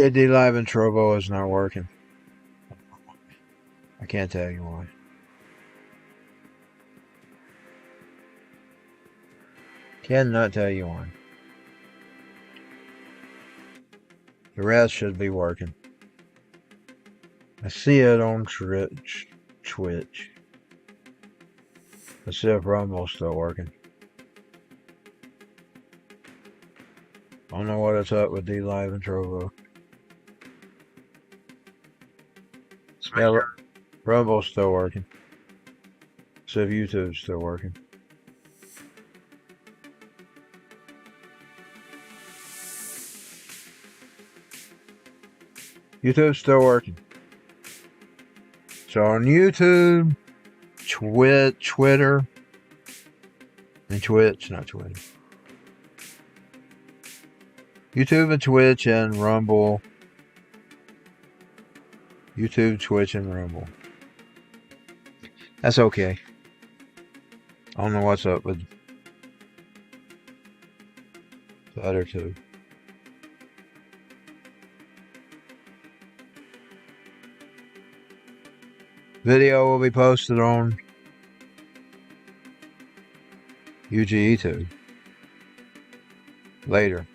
KD Live and Trovo is not working. I can't tell you why. Cannot tell you why. The rest should be working. I see it on Twitch. Let's see if Rumble's still working. I don't know what it's up with D Live and Trovo. Yeah, Rumble's still working. See if YouTube's still working. YouTube's still working. So on YouTube, Twitter, and Twitch, not Twitter. YouTube and Twitch and Rumble. YouTube, Twitch, and Rumble. That's okay. I don't know what's up with the other two. Video will be posted on YouTube later.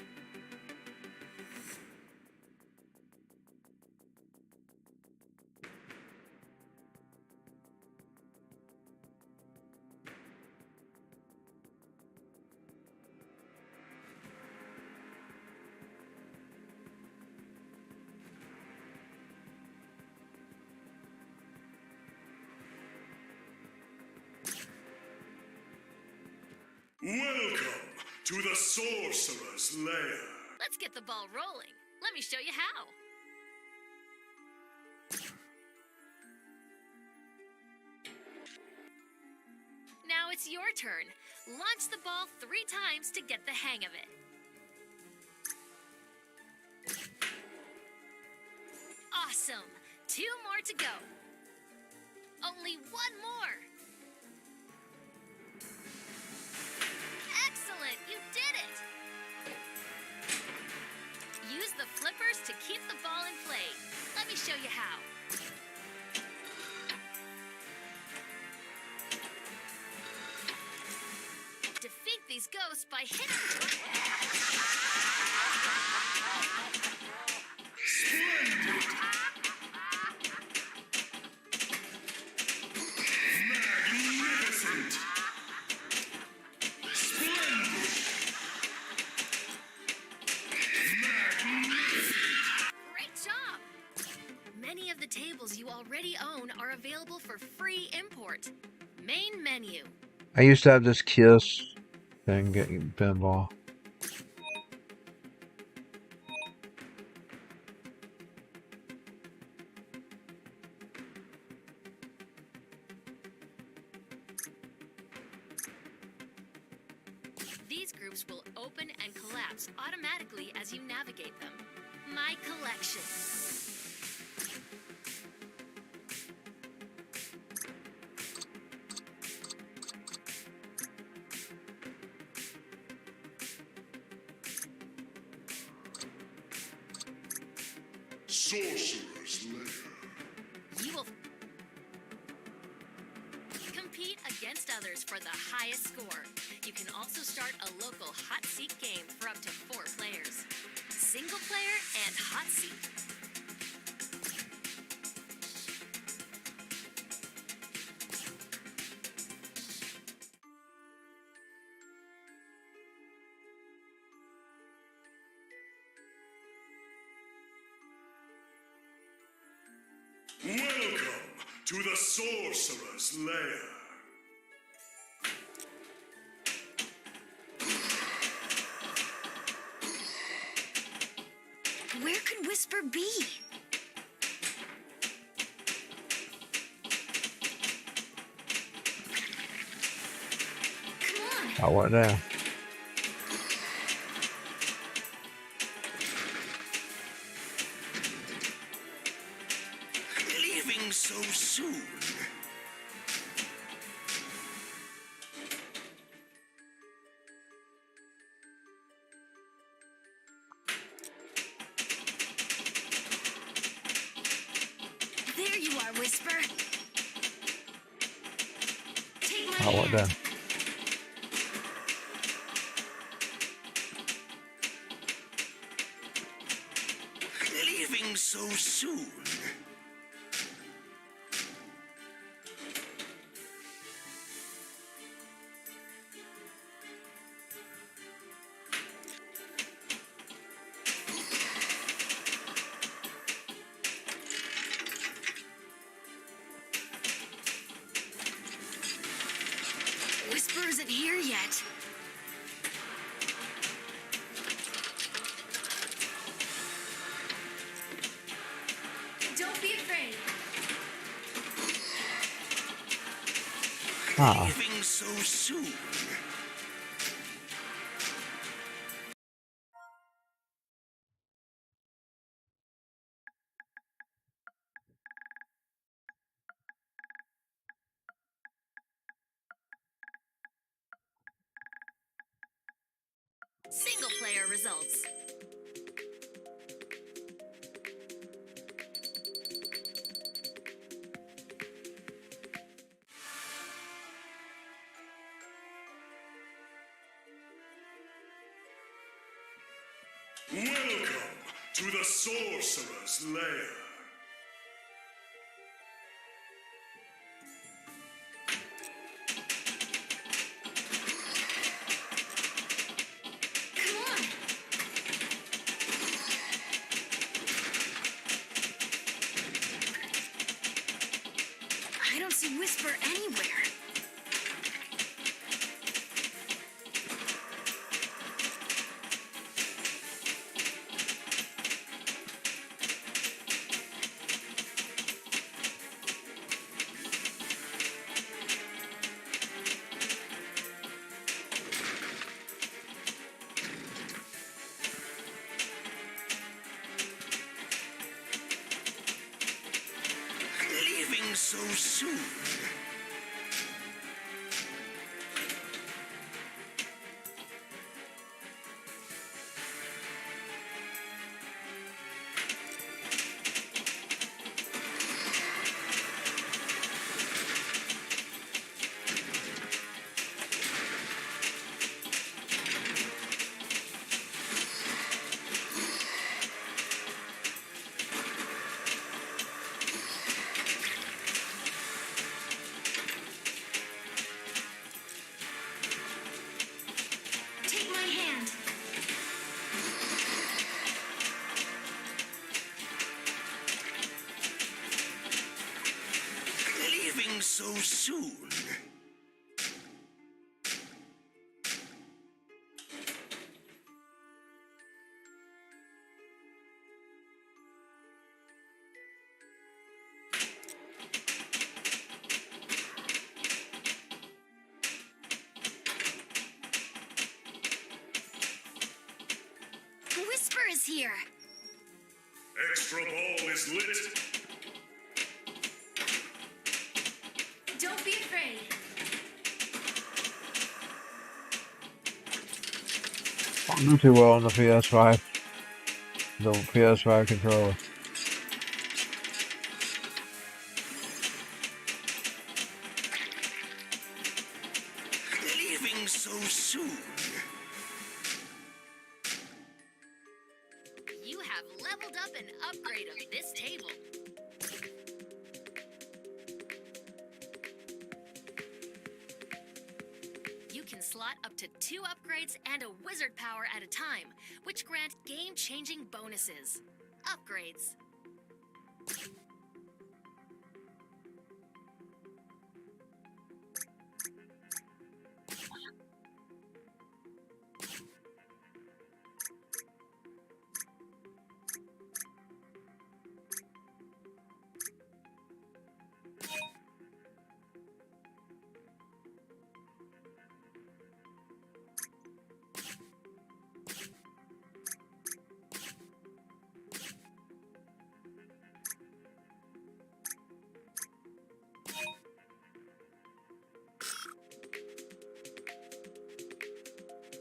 Welcome to the Sorcerer's Lair. Let's get the ball rolling. Let me show you how. Now it's your turn. Launch the ball 3 times to get the hang of it. Awesome! 2 more to go. Only 1 more. Excellent! You did it! Use the flippers to keep the ball in play. Let me show you how. Defeat these ghosts by hitting... Magnificent! Great job! Many of the tables you already own are available for free import. Main menu. I used to have this Kiss thing getting pinball. These groups will open and collapse automatically as you navigate them. My collection. Sorcerer's Lair. You will compete against others for the highest score. You can also start a local hot seat game for up to 4 players. Single player and hot seat. Welcome to the Sorcerer's Lair. Where could Whisper be? Come on. Oh, what now? Leaving so soon? Whisper. Take my Oh, what hand. the? Leaving so soon? Whisper isn't here yet. Don't be afraid. Ah, Leaving so soon? Single player results. Welcome to the Sorcerer's Lair. Come on. I don't see Whisper anywhere. Leaving so soon? Take my hand. Leaving so soon? Whisper is here. Extra ball is lit. Don't be afraid. I don't do too well on the PS5. The PS5 controller. Leaving so soon? You have leveled up an upgrade of this table. You can slot up to 2 upgrades and a wizard power at a time, which grant game-changing bonuses. Upgrades.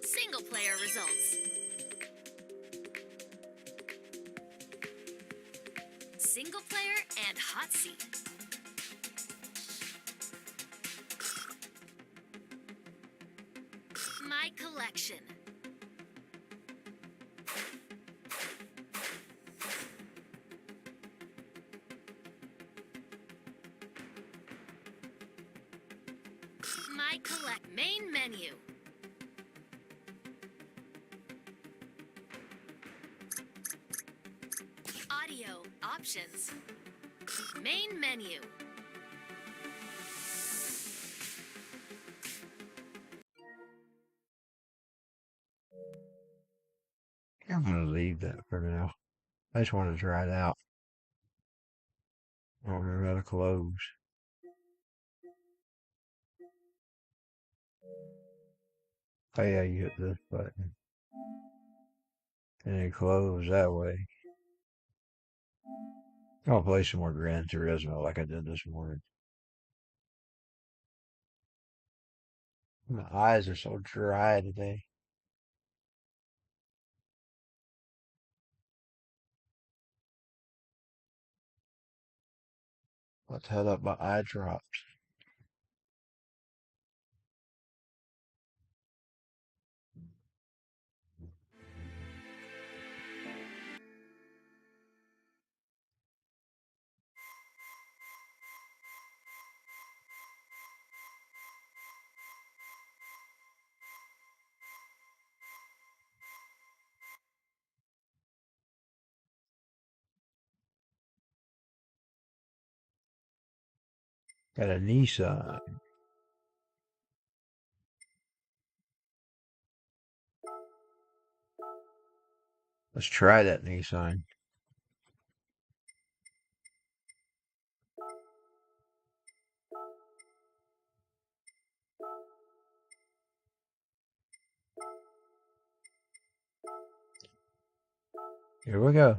Single player results. Single player and hot seat. My collection. My collect main menu. Audio options. Main menu. I'm gonna leave that for now. I just want to try it out. I don't remember how to close. Oh yeah, you hit this button. And then close that way. I'll play some more Gran Turismo like I did this morning. My eyes are so dry today. Let's head up my eye drops. Got a Nissan. Let's try that Nissan. Here we go.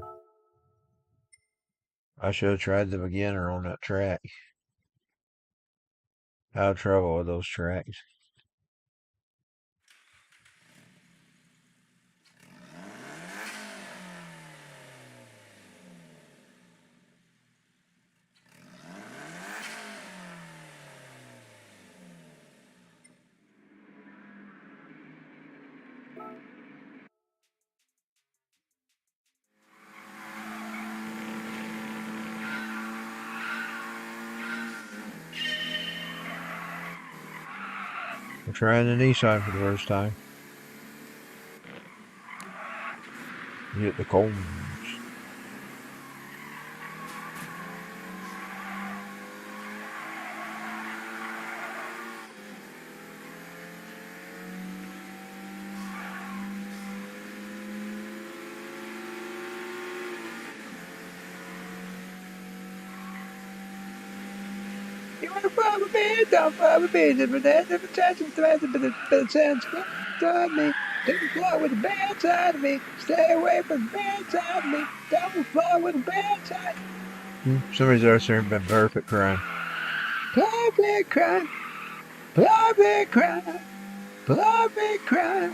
I should have tried the beginner on that track. I have trouble with those tracks. I'm trying the Nissan for the first time. Hit the cones. You want to follow me? Don't follow me. Different times, but it sounds good on me. Don't fly with the bad side of me. Stay away from the bad side of me. Don't fly with the bad side. Somebody's there been perfect crime. Perfect crime. Perfect crime. Perfect crime.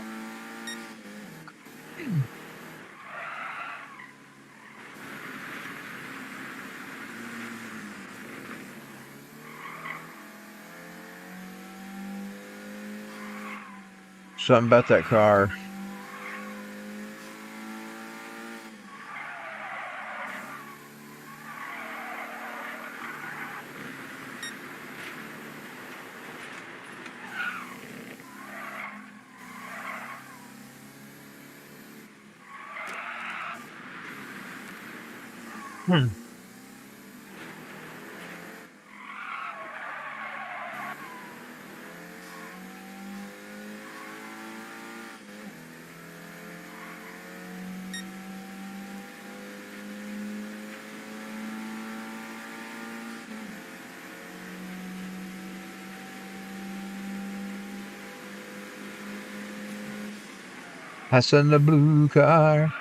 Something about that car. Hmm. Passing the blue car.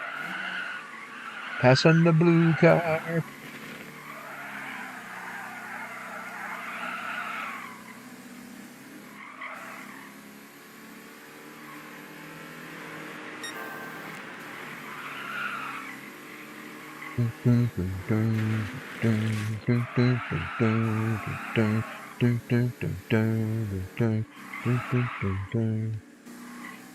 Passing the blue car.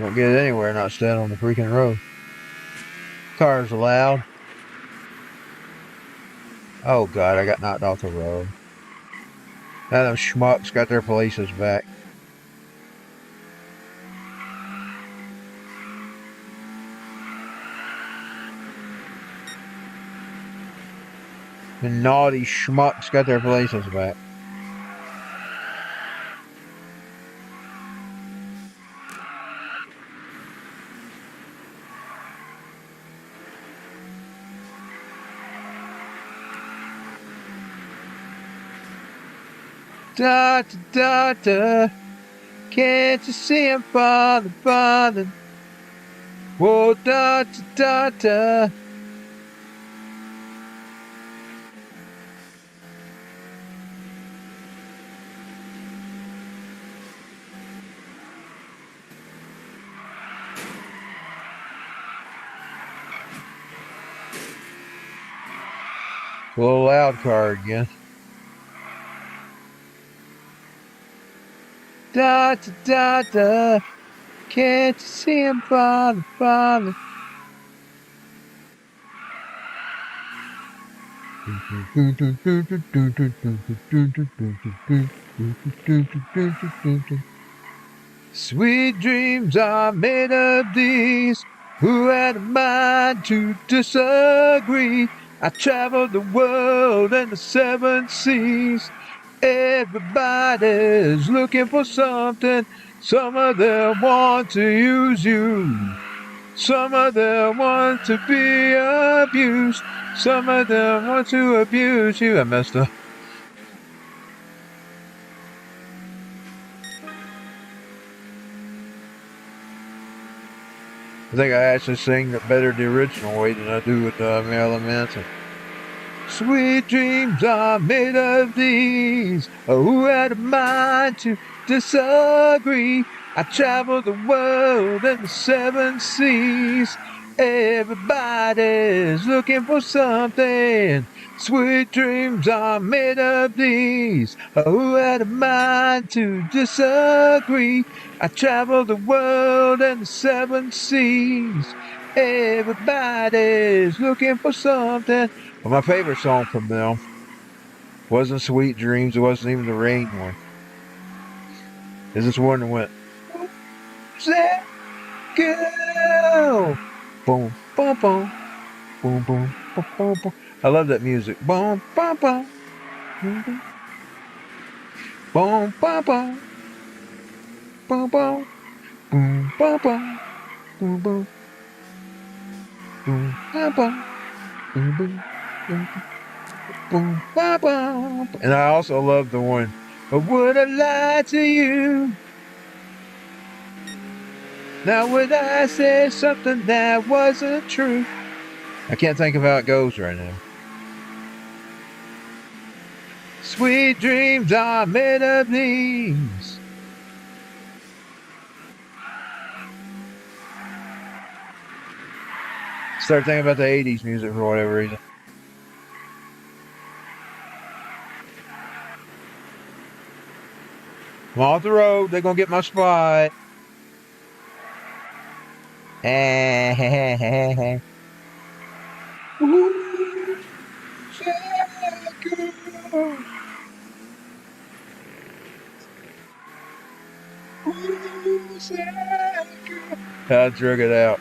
Won't get anywhere not staying on the freaking road. Cars are loud. Oh god, I got knocked off the road. Now them schmucks got their polices back. The naughty schmucks got their places back. Da da da da. Can't you see I'm falling, falling? Whoa, da da da da. A little loud car again. Da da da da. Can't you see I'm falling, falling? Sweet dreams are made of these. Who had a mind to disagree? I traveled the world and the seven seas. Everybody's looking for something. Some of them want to use you. Some of them want to be abused. Some of them want to abuse you. I messed up. I think I actually sing it better the original way than I do with Marilyn Manson. Sweet dreams are made of these. Oh, who had a mind to disagree? I traveled the world and the seven seas. Everybody's looking for something. Sweet dreams are made of these. Oh, who had a mind to disagree? I traveled the world and the seven seas. Everybody's looking for something. Well, my favorite song from them wasn't Sweet Dreams. It wasn't even the Rain one. It's this one that went, that girl. Boom, boom, boom. Boom, boom, boom, boom, boom. I love that music. Boom, boom, boom. Boom, boom. Boom, boom, boom. Boom, boom. Boom, boom, boom. Boom, boom. Boom, boom, boom. Boom, boom. Boom, boom. Boom, ba, ba. And I also love the one, but would I lie to you? Now would I say something that wasn't true? I can't think of how it goes right now. Sweet dreams are made of these. Start thinking about the 80s music for whatever reason. I'm off the road. They're going to get my spot. Ooh, sad girl. Ooh, sad girl. I drug it out.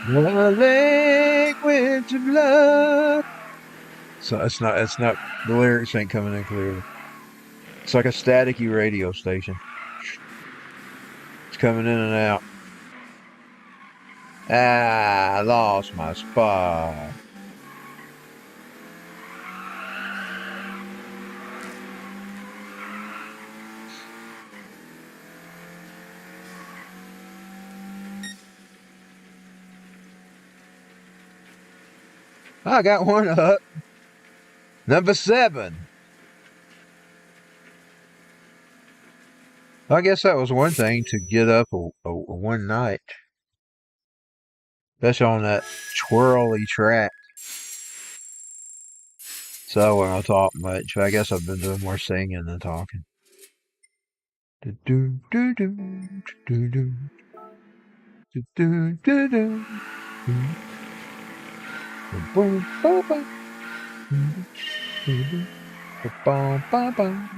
The language of love. So it's not, the lyrics ain't coming in clearly. It's like a staticky radio station. It's coming in and out. Ah, I lost my spot. I got one up. Number 7. I guess that was one thing to get up one night. Especially on that twirly track. So I wasn't gonna talk much. I guess I've been doing more singing than talking. Do do do do do do do do do do. Boom, ba, ba. Ba, ba, ba.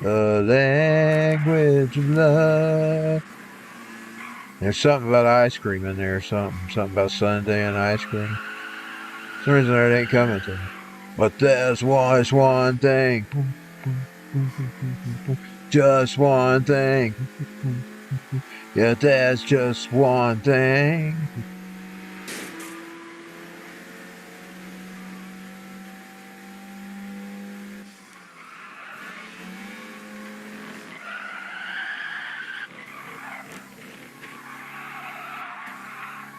The language of love. There's something about ice cream in there, something about Sunday and ice cream. For some reason that ain't coming to me. But there's one thing. Just one thing. Yeah, there's just one thing.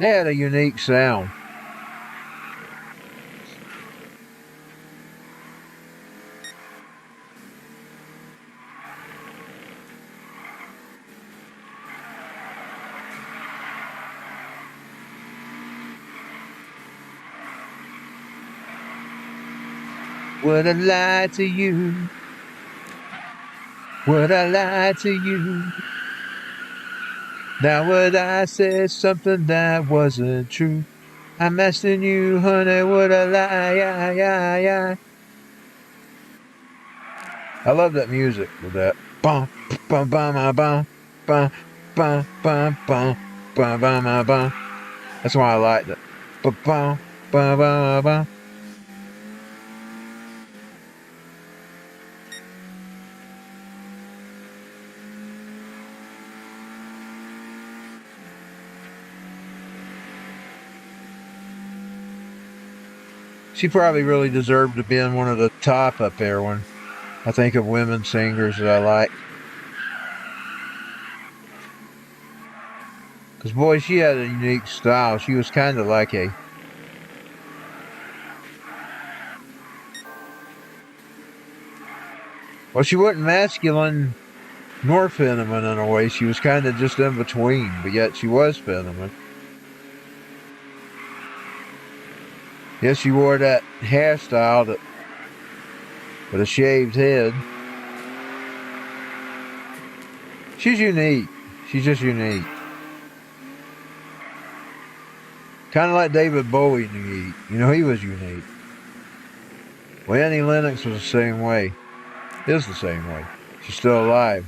They had a unique sound. Would I lie to you? Would I lie to you? Now would I say something that wasn't true? I'm asking you, honey, would I lie? I love that music with that. Bum, bum, bum, bum, bum, bum, bum, bum, bum, bum, bum. That's why I liked it. Bum, bum, bum, bum, bum. She probably really deserved to be in one of the top up there when I think of women singers that I like. Because, boy, she had a unique style. She was kind of like a... Well, she wasn't masculine nor feminine in a way. She was kind of just in between, but yet she was feminine. Yes, she wore that hairstyle that, with a shaved head. She's unique. She's just unique. Kind of like David Bowie unique. You know, he was unique. Well, Annie Lennox was the same way. Is the same way. She's still alive.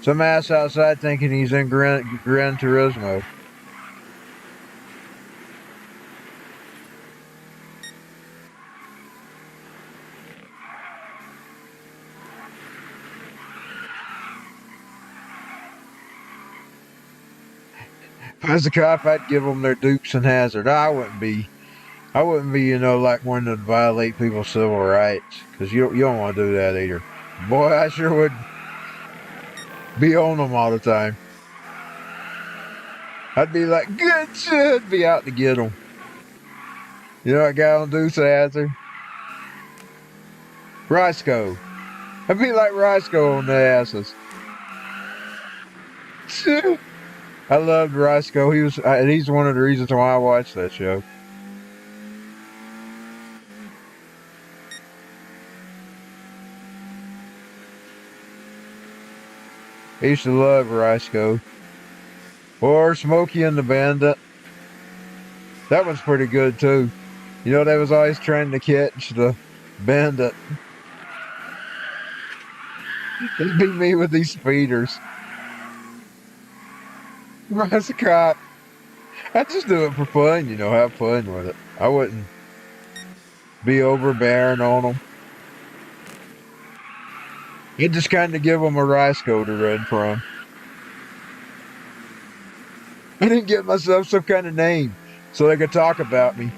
Some ass outside thinking he's in Gran Turismo. If I was a cop, I'd give them their Dukes and Hazard. I wouldn't be, you know, like one to violate people's civil rights. Because you don't want to do that either. Boy, I sure would be on them all the time. I'd be like, good shit, be out to get them. You know that guy on Dukes and Hazard? Roscoe. I'd be like Roscoe on the asses. I loved Roscoe. He's one of the reasons why I watched that show. I used to love Roscoe. Or Smokey and the Bandit. That one's pretty good too. You know, they was always trying to catch the bandit. It'd be me with these speeders. As a cop, I just do it for fun, you know, have fun with it. I wouldn't be overbearing on them. I'd just kind of give them a Roscoe to run from. I didn't give myself some kind of name so they could talk about me.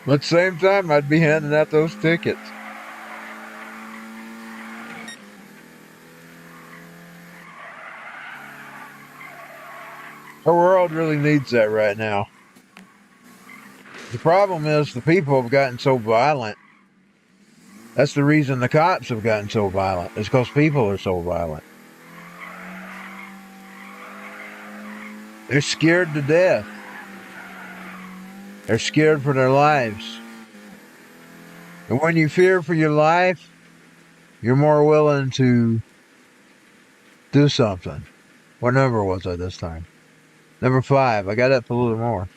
But at the same time, I'd be handing out those tickets. Our world really needs that right now. The problem is the people have gotten so violent. That's the reason the cops have gotten so violent. It's because people are so violent. They're scared to death. They're scared for their lives. And when you fear for your life, you're more willing to do something. What number was I this time? Number 5. I got up a little more.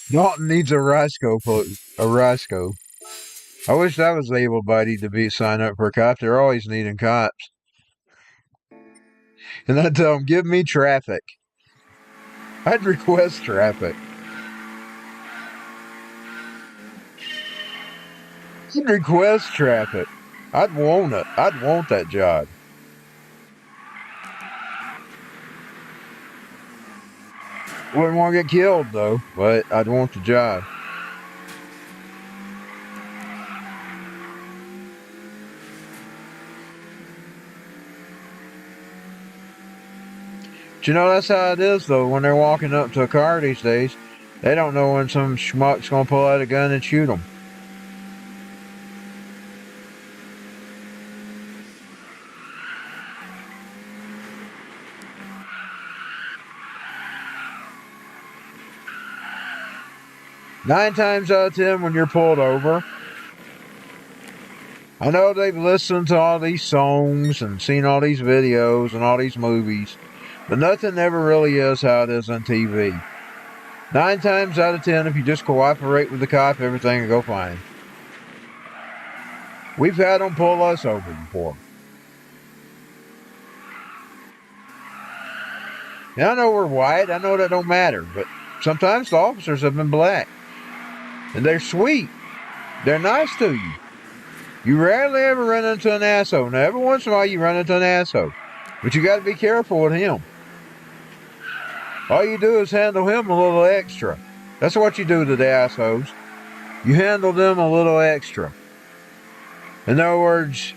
Dalton needs a Roscoe. A Roscoe. I wish I was able-bodied to sign up for a cop. They're always needing cops. And I tell them, give me traffic. I'd request traffic. I'd request traffic. I'd want it. I'd want that job. Wouldn't want to get killed, though, but I'd want the job. But you know, that's how it is, though, when they're walking up to a car these days. They don't know when some schmuck's going to pull out a gun and shoot them. Nine times out of 10 when you're pulled over, I know they've listened to all these songs and seen all these videos and all these movies, but nothing ever really is how it is on TV. 9 times out of 10, if you just cooperate with the cop, everything will go fine. We've had them pull us over before. And I know we're white, I know that don't matter, but sometimes the officers have been black. And they're sweet. They're nice to you. You rarely ever run into an asshole. Now, every once in a while you run into an asshole. But you got to be careful with him. All you do is handle him a little extra. That's what you do to the assholes. You handle them a little extra. In other words,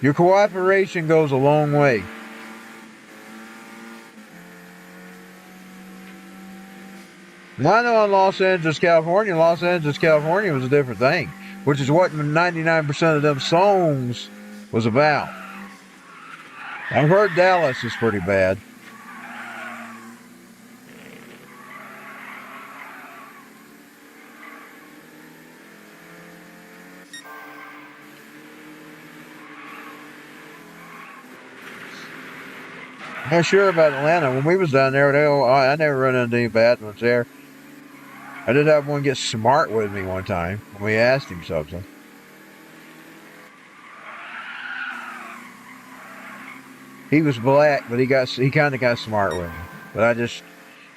your cooperation goes a long way. Well, I know in Los Angeles, California was a different thing, which is what 99% of them songs was about. I've heard Dallas is pretty bad. I'm not sure about Atlanta. When we was down there, I never run into any bad ones there. I did have one get smart with me one time when we asked him something. He was black, but he kind of got smart with me. But I just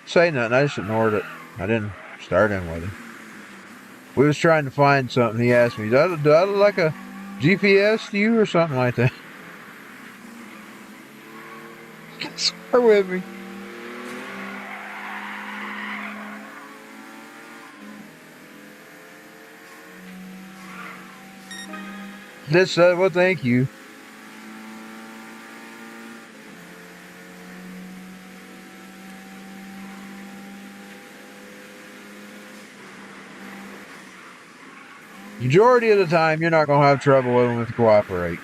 say nothing. I just ignored it. I didn't start in with him. We was trying to find something. He asked me, do I look like a GPS to you or something like that? Get smart with me. Just said, well, thank you. Majority of the time, you're not going to have trouble with them if you cooperate.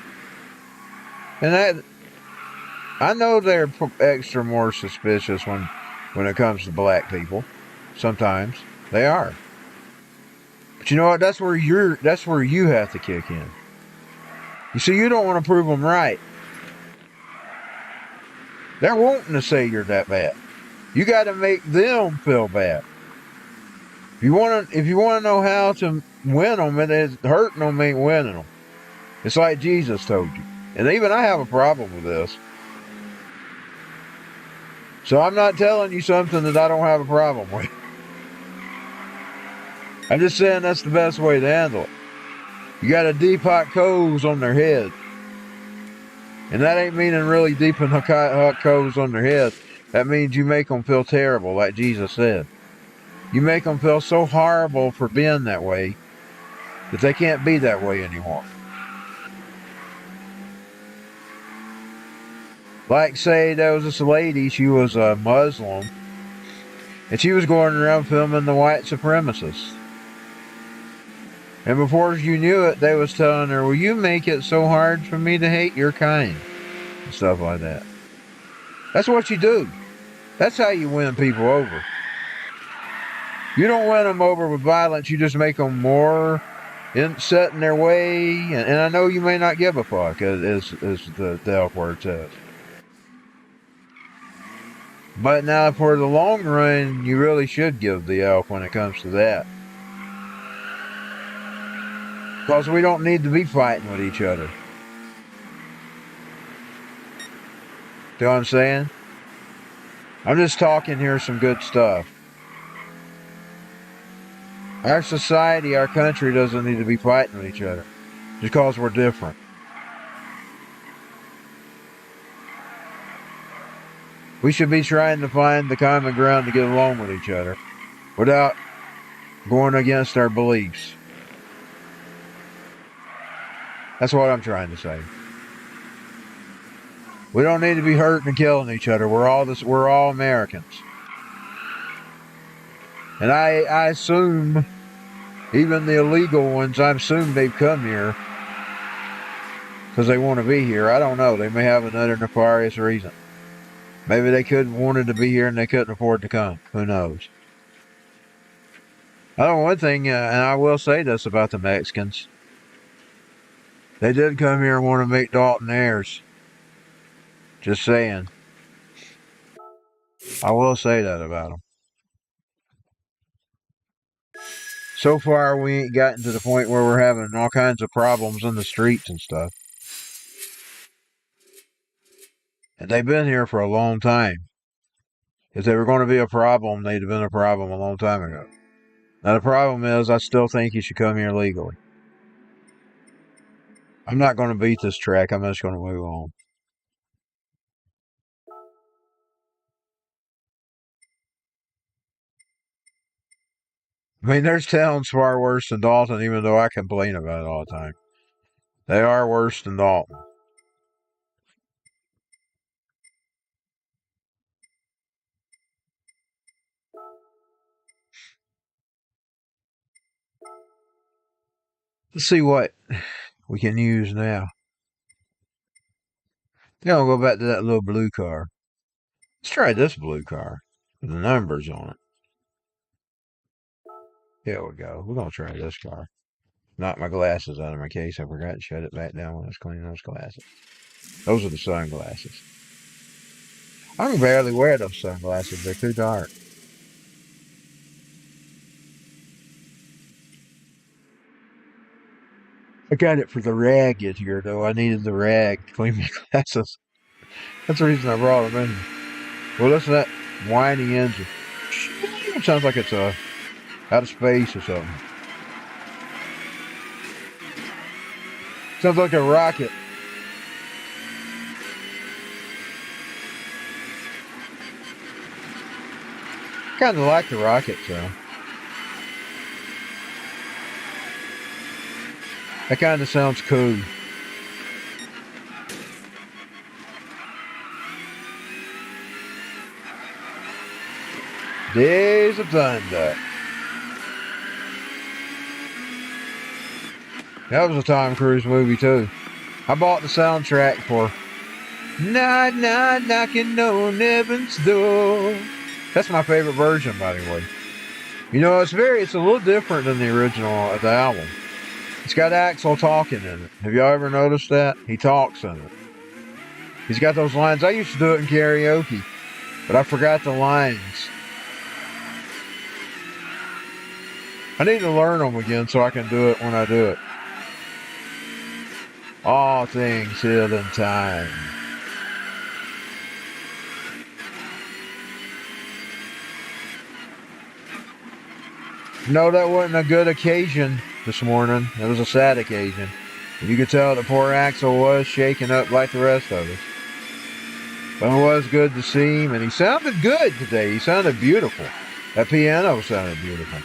And I know they're extra more suspicious when it comes to black people. Sometimes they are. But you know what? That's where you have to kick in. You see, you don't want to prove them right. They're wanting to say you're that bad. You got to make them feel bad. If you want to know how to win them, it is hurting them ain't winning them. It's like Jesus told you. And even I have a problem with this. So I'm not telling you something that I don't have a problem with. I'm just saying that's the best way to handle it. You got a deep hot coals on their head. And that ain't meaning really deep in hot coals on their head. That means you make them feel terrible, like Jesus said. You make them feel so horrible for being that way that they can't be that way anymore. Like, say, there was this lady, she was a Muslim, and she was going around filming the white supremacists. And before you knew it, they was telling her, will you make it so hard for me to hate your kind? And stuff like that. That's what you do. That's how you win people over. You don't win them over with violence, you just make them more set in their way. And I know you may not give a fuck, as the F word says. But now, for the long run, you really should give the F when it comes to that. Because we don't need to be fighting with each other. See what I'm saying? I'm just talking here some good stuff. Our society, our country doesn't need to be fighting with each other. Just because we're different. We should be trying to find the common ground to get along with each other without going against our beliefs. That's what I'm trying to say. We don't need to be hurting and killing each other. We're all Americans. And I assume, even the illegal ones, I assume they've come here because they want to be here. I don't know. They may have another nefarious reason. Maybe they wanted to be here and they couldn't afford to come. Who knows? I know one thing, and I will say this about the Mexicans. They did come here and want to meet Dalton heirs. Just saying. I will say that about them. So far, we ain't gotten to the point where we're having all kinds of problems in the streets and stuff. And they've been here for a long time. If they were going to be a problem, they'd have been a problem a long time ago. Now, the problem is, I still think you should come here legally. I'm not going to beat this track. I'm just going to move on. I mean, there's towns far worse than Dalton, even though I complain about it all the time. They are worse than Dalton. Let's see what we can use now. Then I'll go back to that little blue car. Let's try this blue car with the numbers on it. Here we go. We're going to try this car. Knock my glasses out of my case. I forgot to shut it back down when I was cleaning those glasses. Those are the sunglasses. I can barely wear those sunglasses. They're too dark. I got it for the rag in here, though. I needed the rag to clean my glasses. That's the reason I brought them in. Well, listen to that whiny engine. It sounds like it's out of space or something. Sounds like a rocket. Kind of like the rocket sound. That kind of sounds cool. Days of Thunder. That was a Tom Cruise movie too. I bought the soundtrack for Knock Knock Knocking on Heaven's Door. That's my favorite version, by the way. You know, it's a little different than the original of the album. It's got Axl talking in it. Have y'all ever noticed that? He talks in it. He's got those lines. I used to do it in karaoke, but I forgot the lines. I need to learn them again so I can do it when I do it. All things heal in time. No, that wasn't a good occasion this morning. It was a sad occasion. You could tell the poor Axl was shaken up like the rest of us. But it was good to see him, and he sounded good today. He sounded beautiful. That piano sounded beautiful.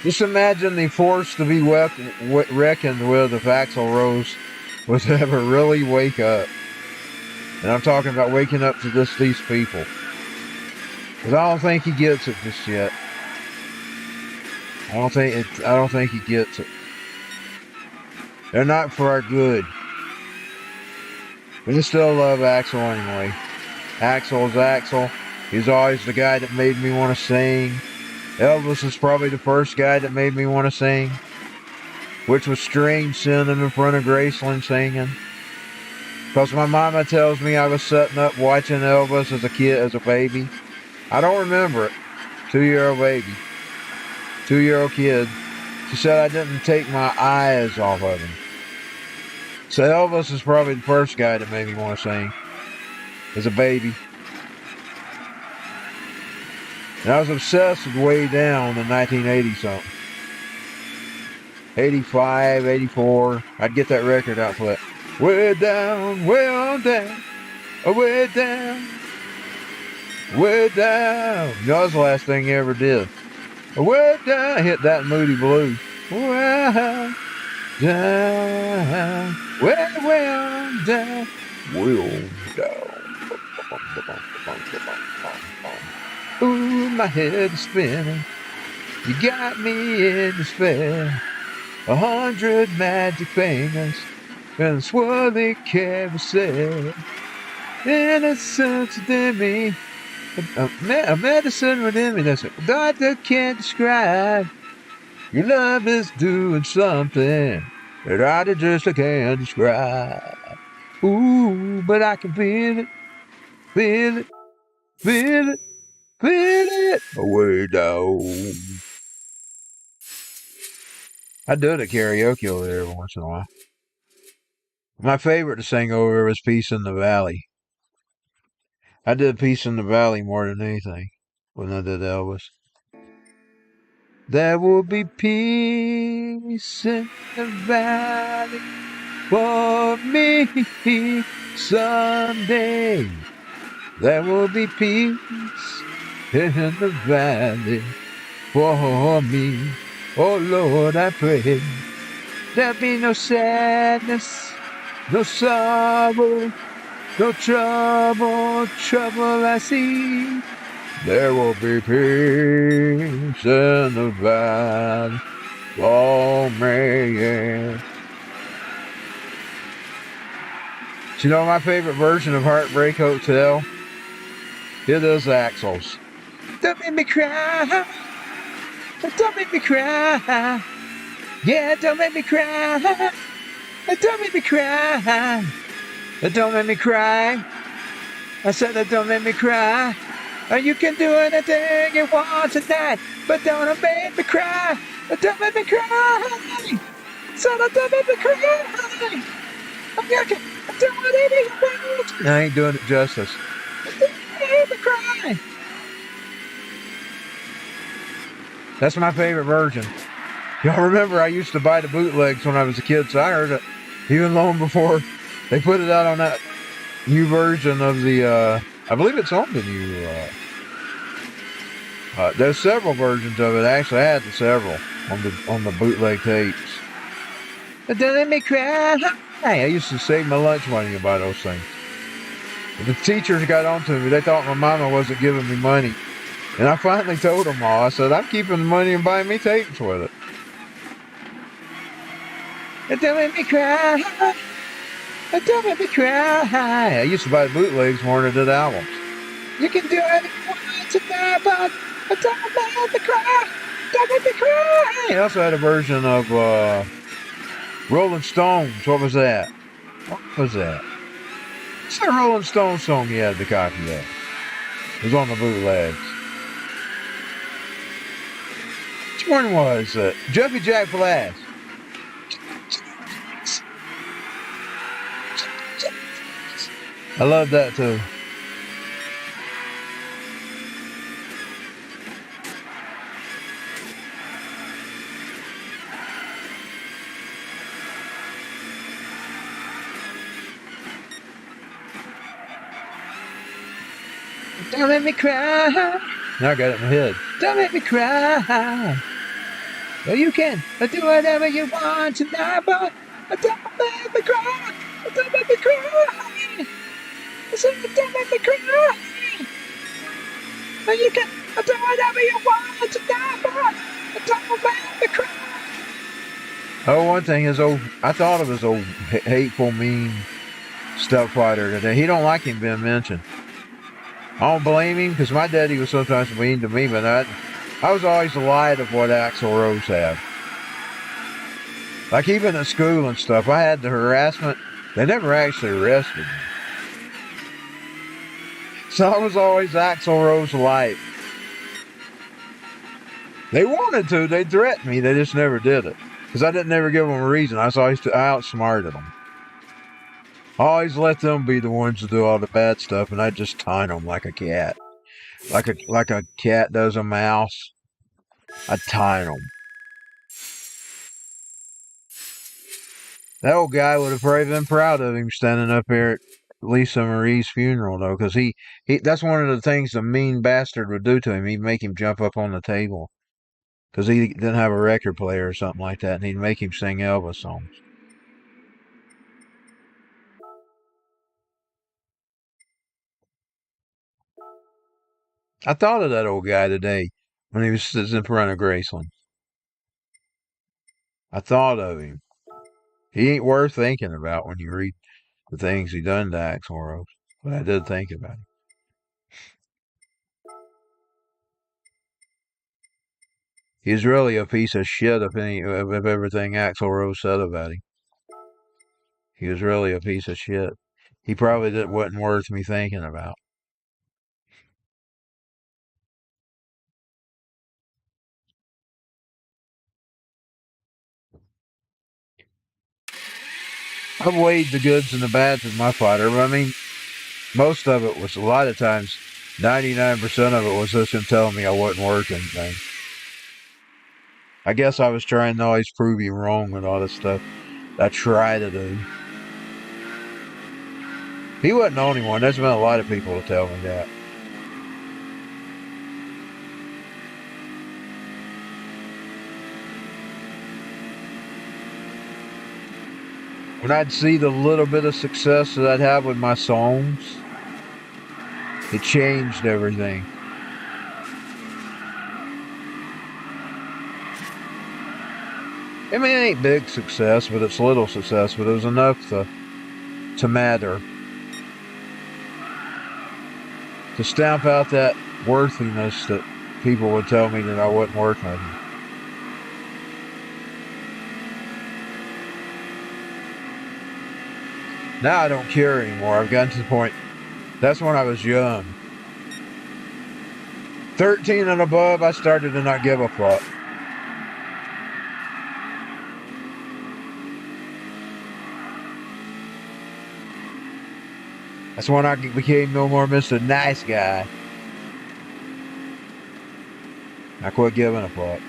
Just imagine the force to be reckoned with if Axl Rose was to ever really wake up. And I'm talking about waking up to these people. Because I don't think he gets it just yet. I don't think he gets it. They're not for our good. We still love Axl anyway. Axl's Axl. He's always the guy that made me want to sing. Elvis is probably the first guy that made me want to sing. Which was strange seeing him in front of Graceland singing. Because my mama tells me I was sitting up watching Elvis as a kid, as a baby. I don't remember it. 2-year-old baby. 2-year-old kid. She said I didn't take my eyes off of him. So Elvis is probably the first guy that made me want to sing. As a baby. And I was obsessed with Way Down in 1980 something. 85, 84. I'd get that record out for that. Way down, way on down. Way down. Way down. You know, that was the last thing he ever did. Way down. Hit that in Moody Blues. Way down. Way on down. Way on down. Ooh, my head is spinning. You got me in despair. 100 magic fingers and swirly carousel. Innocence within me. A medicine within me that's a doctor can't describe. Your love is doing something that I just can't describe. Ooh, but I can feel it, feel it, feel it, feel it. Way down. I do it at karaoke over there every once in a while. My favorite to sing over was Peace in the Valley. I did Peace in the Valley more than anything when I did Elvis. There will be peace in the valley for me someday. There will be peace in the valley for me. Oh Lord, I pray. There'll be no sadness, no sorrow, no trouble I see. There will be peace in the valley for me. Do you know my favorite version of Heartbreak Hotel? It is Axl's. Don't make me cry. Don't make me cry. Yeah, don't make me cry. Don't make me cry. Don't make me cry. I said that don't make me cry. You can do anything you want tonight, but don't make me cry. Don't make me cry. So don't make me cry. I'm gonna do whatever you want. I ain't doing it justice. Don't make me cry. That's my favorite version. Y'all remember I used to buy the bootlegs when I was a kid, so I heard it even long before they put it out on that new version of the, I believe it's on the new, there's several versions of it. Actually, I had the several on the bootleg tapes. Don't let me cry. I used to save my lunch money to buy those things. The teachers got on to me. They thought my mama wasn't giving me money. And I finally told them all. I said, I'm keeping the money and buying me tapes with it. Don't make me cry. Don't make me cry. I used to buy the bootlegs more than I did albums. You can do anything you want tonight, but don't make me cry. Don't make me cry. I also had a version of Rolling Stones. What was that? What was that? It's a Rolling Stones song you had the copy of. It was on the bootlegs. Which one was it? Jumpy Jack Flash. I love that too. Don't let me cry. Now I got it in my head. Don't let me cry. Well, you can do whatever you want tonight, but don't let me cry. Don't let me cry. I said, don't let me cry. Well, you can do whatever you want tonight, but don't let me cry. Oh, one thing is I thought of his old hateful, mean stepfather today. He don't like him being mentioned. I don't blame him, because my daddy was sometimes mean to me, but I was always the light of what Axl Rose had. Like even at school and stuff, I had the harassment. They never actually arrested me. So I was always Axl Rose light. They wanted to. They threatened me. They just never did it. Because I didn't ever give them a reason. I outsmarted them. I always let them be the ones to do all the bad stuff, and I just tine them like a cat. Like a cat does a mouse. I tine them. That old guy would have probably been proud of him standing up here at Lisa Marie's funeral, though, because he that's one of the things the mean bastard would do to him. He'd make him jump up on the table because he didn't have a record player or something like that, and he'd make him sing Elvis songs. I thought of that old guy today when he was sitting in front of Graceland. I thought of him. He ain't worth thinking about when you read the things he done to Axl Rose, but I did think about him. He's really a piece of shit of everything Axl Rose said about him. He was really a piece of shit. He probably wasn't worth me thinking about. I've weighed the goods and the bads with my fighter, but I mean, most of it was, a lot of times, 99% of it was just him telling me I wasn't worth anything. I guess I was trying to always prove him wrong with all this stuff I try to do. He wasn't the only one. There's been a lot of people to tell me that. When I'd see the little bit of success that I'd have with my songs, it changed everything. I mean, it ain't big success, but it's little success, but it was enough to matter. To stamp out that worthiness that people would tell me that I wasn't worth nothing. Now I don't care anymore. I've gotten to the point. That's when I was young. 13 and above, I started to not give a fuck. That's when I became no more Mr. Nice Guy. I quit giving a fuck.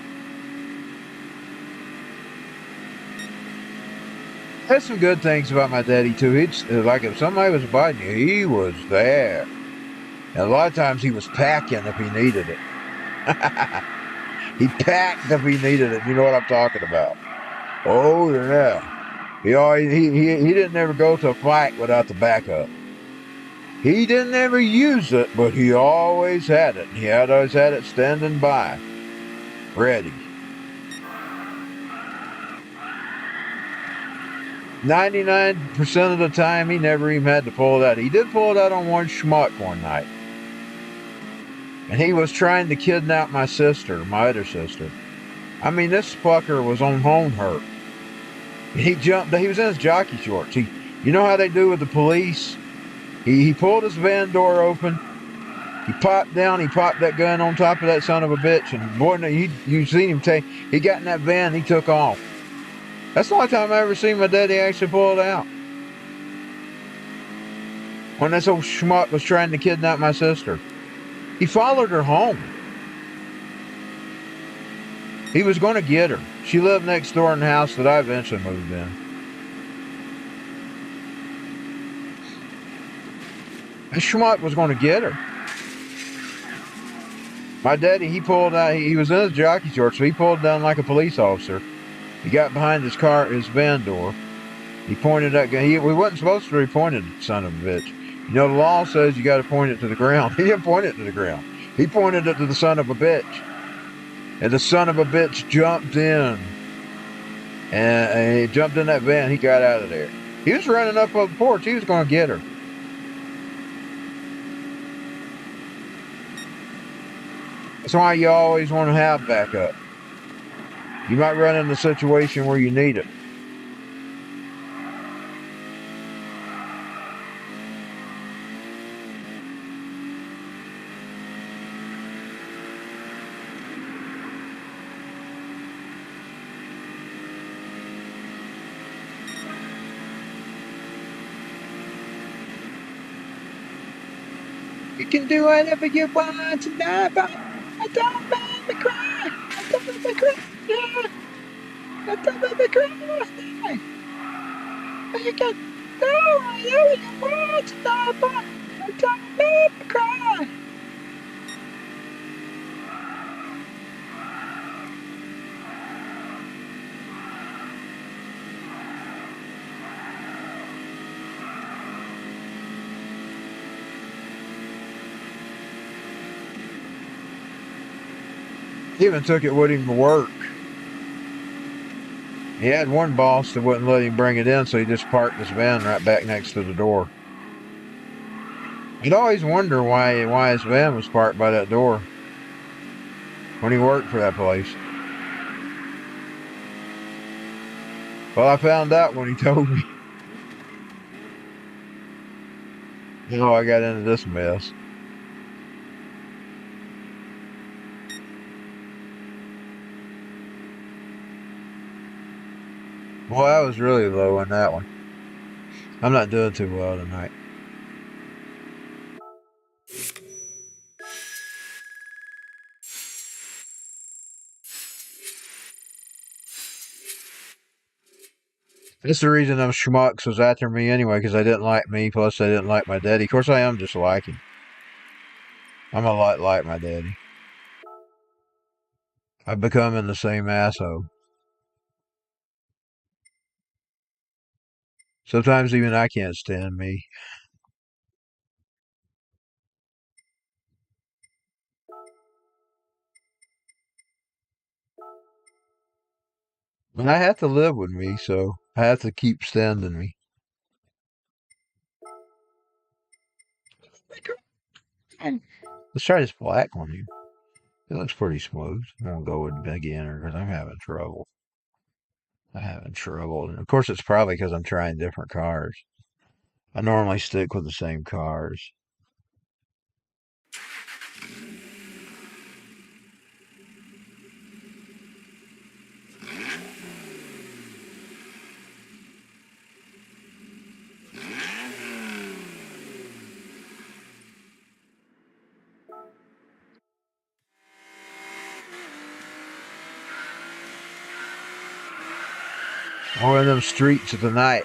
There's some good things about my daddy, too. It's like if somebody was biting you, he was there. And a lot of times he was packing if he needed it. He packed if he needed it. You know what I'm talking about. Oh, yeah. He didn't ever go to a fight without the backup. He didn't ever use it, but he always had it. He always had it standing by. Ready. 99% of the time, he never even had to pull it out. He did pull it out on one schmuck one night. And he was trying to kidnap my sister, my other sister. I mean, this fucker was on home hurt. He was in his jockey shorts. You know how they do with the police? He pulled his van door open. He popped down. He popped that gun on top of that son of a bitch. And boy, you seen him take. He got in that van. He took off. That's the only time I ever seen my daddy actually pull it out. When this old schmuck was trying to kidnap my sister, he followed her home. He was going to get her. She lived next door in the house that I eventually moved in. That schmuck was going to get her. My daddy, he pulled out. He was in his jockey shorts, so he pulled down like a police officer. He got behind his car, his van door. He pointed that gun. We wasn't supposed to be pointed at the son of a bitch. You know, the law says you got to point it to the ground. He didn't point it to the ground. He pointed it to the son of a bitch. And the son of a bitch jumped in. And he jumped in that van. He got out of there. He was running up on the porch. He was going to get her. That's why you always want to have backup. You might run into a situation where you need it. You can do whatever you want tonight, but don't make me cry. Don't make me cry. Yeah. Don't make me cry. You can do whatever you want tonight, but don't make me cry. He even took it with him to work. He had one boss that wouldn't let him bring it in, so he just parked his van right back next to the door. I'd always wonder why his van was parked by that door when he worked for that place. Well, I found out when he told me. Oh, I got into this mess. Well, I was really low on that one. I'm not doing too well tonight. That's the reason them schmucks was after me anyway, because they didn't like me, plus they didn't like my daddy. Of course, I am just like him. I'm a lot like my daddy. I'm becoming the same asshole. Sometimes even I can't stand me. And I have to live with me, so I have to keep standing me. Let's try this black one here. It looks pretty smooth. I'm going to go with beginner because I'm having trouble. And of course, it's probably because I'm trying different cars. I normally stick with the same cars. Or in them streets of the night.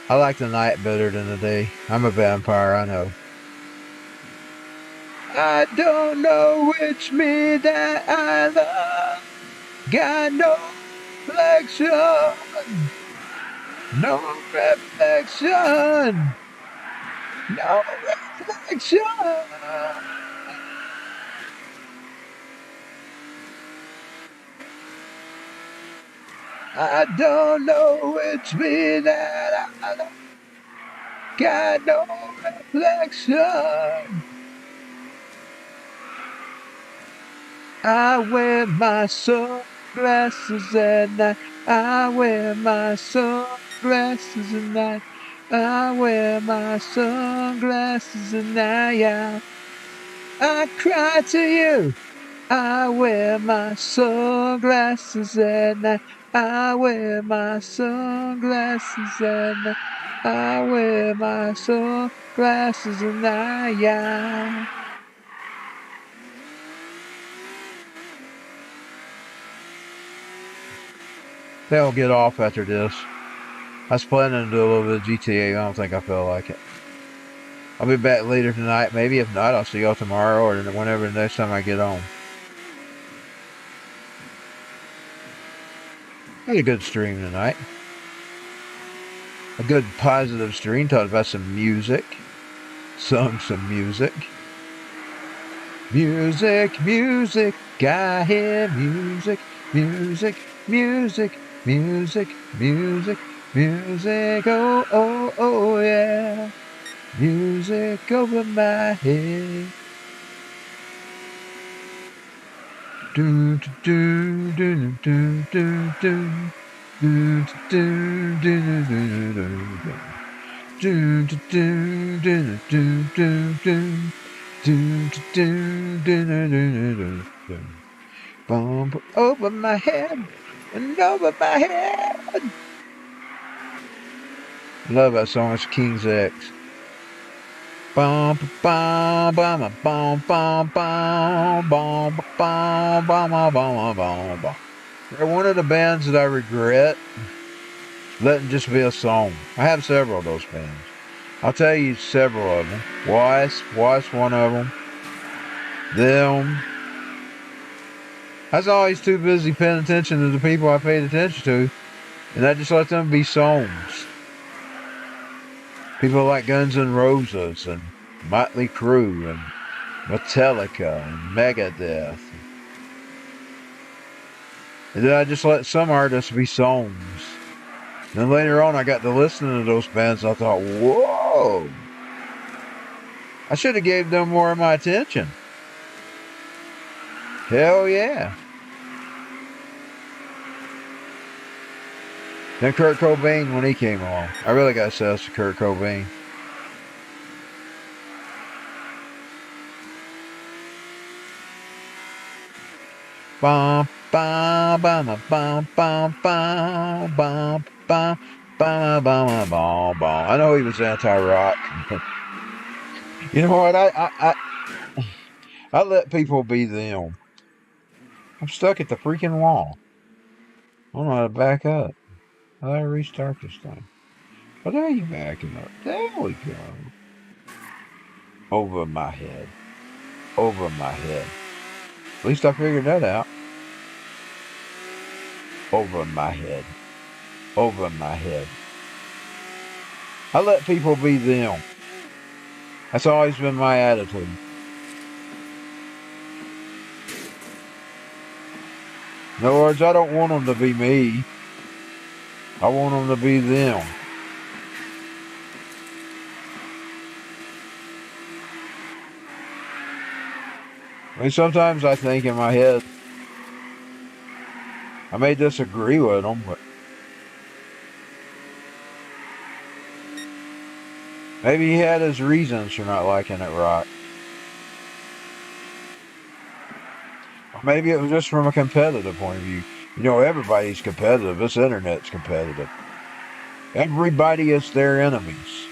I like the night better than the day. I'm a vampire, I know. I don't know which me that I love. Got no reflection. No reflection. No reflection. I don't know which me that I love. Got no reflection. I wear my sunglasses at night. I wear my sunglasses at night. I wear my sunglasses at night. I cry to you. I wear my sunglasses at night. I wear my sunglasses at night. I wear my sunglasses at night. They'll get off after this. I was planning to do a little bit of GTA. I don't think I feel like it. I'll be back later tonight. Maybe if not, I'll see y'all tomorrow or whenever the next time I get on. Had a good stream tonight. A good positive stream. Talked about some music. Sung some music. Music, music. I hear music, music, music, music, music, music. Oh, oh, oh, yeah. Music over my head. Do do do do do do do do do do do. Do do do do do do do do do do do do. Bump over my head and over my head. Love that song. It's King's X. Bum bum bum bum bum bum bum bum bum bum bum. They're one of the bands that I regret letting just be a song. I have several of those bands. I'll tell you several of them. Wasp one of them. Them. I was always too busy paying attention to the people I paid attention to, and I just let them be songs. People like Guns N' Roses and Motley Crue and Metallica and Megadeth. And then I just let some artists be songs. Then later on I got to listening to those bands and I thought, whoa! I should have gave them more of my attention. Hell yeah. Then Kurt Cobain when he came along. I really got to say that's to Kurt Cobain. Bum bum bum bum bum bum bum bum bum bum bum bum. I know he was anti-rock, but you know what? I let people be them. I'm stuck at the freaking wall. I don't know how to back up. How do I restart this thing? Oh, there you backing up. There we go. Over my head. Over my head. At least I figured that out. Over my head. Over my head. I let people be them. That's always been my attitude. In other words, I don't want them to be me. I want them to be them. I mean, sometimes I think in my head, I may disagree with them, but maybe he had his reasons for not liking it rock. Or maybe it was just from a competitive point of view. You know, everybody's competitive. This internet's competitive. Everybody is their enemies.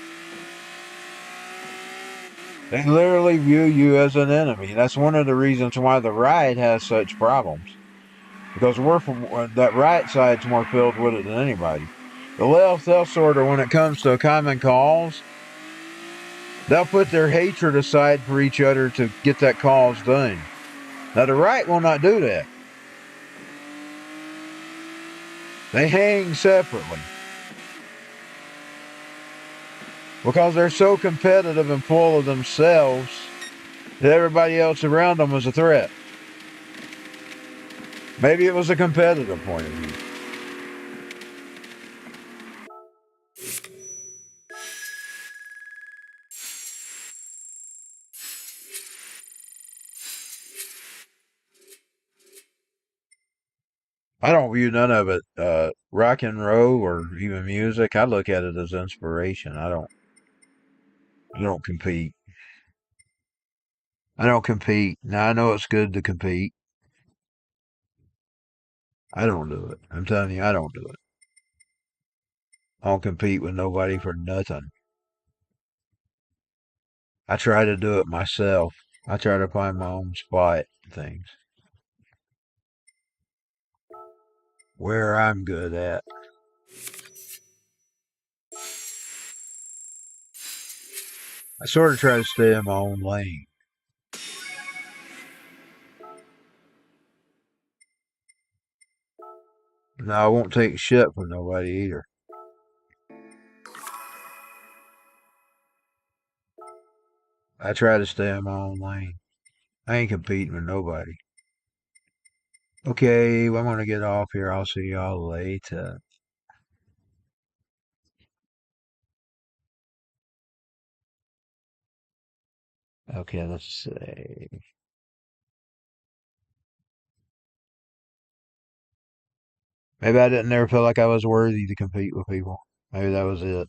They literally view you as an enemy. That's one of the reasons why the right has such problems. Because that right side's more filled with it than anybody. The left, they'll sort of, when it comes to a common cause, they'll put their hatred aside for each other to get that cause done. Now, the right will not do that. They hang separately. Because they're so competitive and full of themselves that everybody else around them is a threat. Maybe it was a competitive point of view. I don't view none of it rock and roll or even music. I look at it as inspiration. I don't compete. I don't compete. Now I know it's good to compete. I don't do it. I'm telling you, I don't do it. I don't compete with nobody for nothing. I try to do it myself. I try to find my own spot and things where I'm good at. I sort of try to stay in my own lane. No, I won't take shit from nobody either. I try to stay in my own lane. I ain't competing with nobody. Okay, well, I'm gonna get off here. I'll see y'all later. Okay, let's see. Maybe I didn't ever feel like I was worthy to compete with people. Maybe that was it.